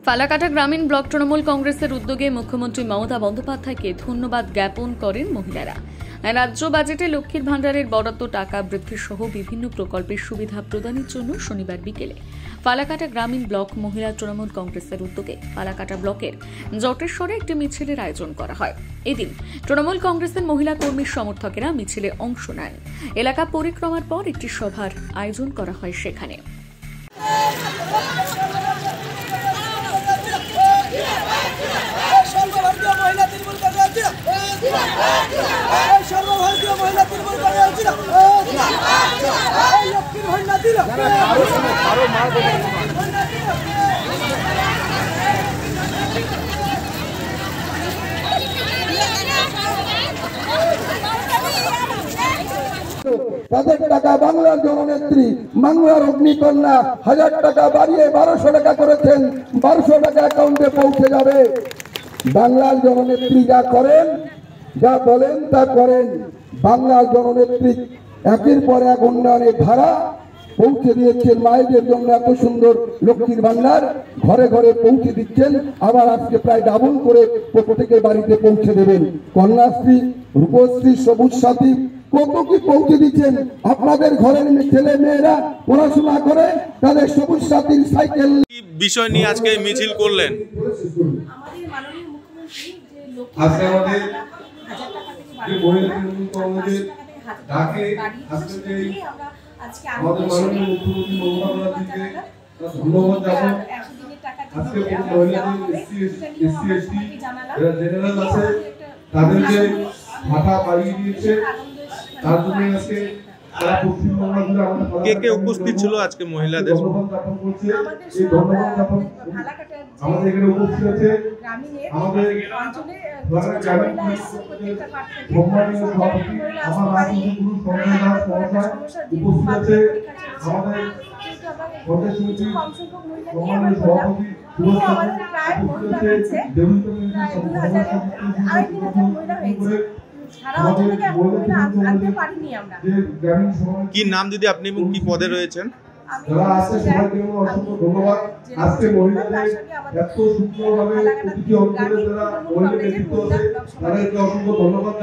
ফালাকাটা গ্রামীণ ব্লক তৃণমূল কংগ্রেসের উদ্যোগে মুখ্যমন্ত্রী মমতা বন্দ্যোপাধ্যায়কে ধন্যবাদ জ্ঞাপন করেন মহিলারা। রাজ্য বাজেটে লক্ষ্মীর ভাণ্ডারের বরাদ্দ টাকা বৃদ্ধি সহ বিভিন্ন প্রকল্পের সুবিধা প্রদানের জন্য শনিবার বিকেলে ফালাকাটা গ্রামীণ ব্লক মহিলা তৃণমূল কংগ্রেসের উদ্যোগে ফালাকাটা ব্লকের জটেশ্বরে একটি মিছিলের আয়োজন করা হয়। এদিন তৃণমূল কংগ্রেসের মহিলা কর্মীর সমর্থকেরা মিছিলে অংশ নেন। এলাকা পরিক্রমার পর একটি সভার আয়োজন করা হয় সেখানে। তাদের টাকা বাংলার জননেত্রী বাংলার অগ্নিকন্যা 1000 টাকা বাড়িয়ে 1200 টাকা করেছেন। 1200 টাকা অ্যাকাউন্টে পৌঁছে যাবে। বাংলার জননেত্রী যা করেন, যা বলেন তা করেন। বাংলার জননেত্রী একের পর এক উন্নয়নের ধারা পৌঁছে দিয়েছেন। মায়েদের জন্য এত সুন্দর লক্ষ্মীর ভান্ডার ঘরে ঘরে পৌঁছে দিচ্ছেন। আবার আজকে প্রায় ডাবল করে প্রত্যেকের বাড়িতে পৌঁছে দেবেন। কন্যাশ্রী, রূপশ্রী, সবুজ সাথী কত কি পৌঁছে দিচ্ছেন। আপনাদের ঘরের ছেলে মেয়েরা পড়াশোনা করে তাদের সবুজ সাথীর সাইকেল বিষয় নিয়ে আজকে মিছিল করলেন। আমাদের মাননীয় মুখ্যমন্ত্রী যে লক্ষ্মী আজকে আমাদের যে মহিলা তৃণমূল কংগ্রেসের ডাকে আজকে আমাদের মাননীয় মুখ্যমন্ত্রী মমতা ব্যানার্জিকে ধন্যবাদ জানাবো। আজকে মহিলাদের এসসি এসটি যারা জেনারেল আছে তাদেরকে ভাতা বাড়িয়ে দিয়েছে। তার জন্য আজকে সারা পশ্চিমবাংলা জুড়ে আমাদের কে উপস্থিত ছিল আজকে মহিলাদের? ধন্যবাদ জ্ঞাপন করছে। এই ধন্যবাদ জ্ঞাপন আমাদের এখানে উপস্থিত আছে আমাদের সম্মানীয় সভাপতি আমার রাজনীতিগুরু সঞ্জয় দাস মহাশয় উপস্থিত আছে। আমাদের পঞ্চায়েত সমিতির সম্মানীয় সভাপতি উপস্থিত আছে। কি নাম দিদি আপনি এবং কি পদে রয়েছেন? যারা আজকে সবাইকে অসংখ্য ধন্যবাদ। আজকে মহিলাদের এত সুন্দরভাবে প্রতিটি অঞ্চলে যারা মহিলা নেতৃত্ব আছে তাদেরকে অসংখ্য ধন্যবাদ।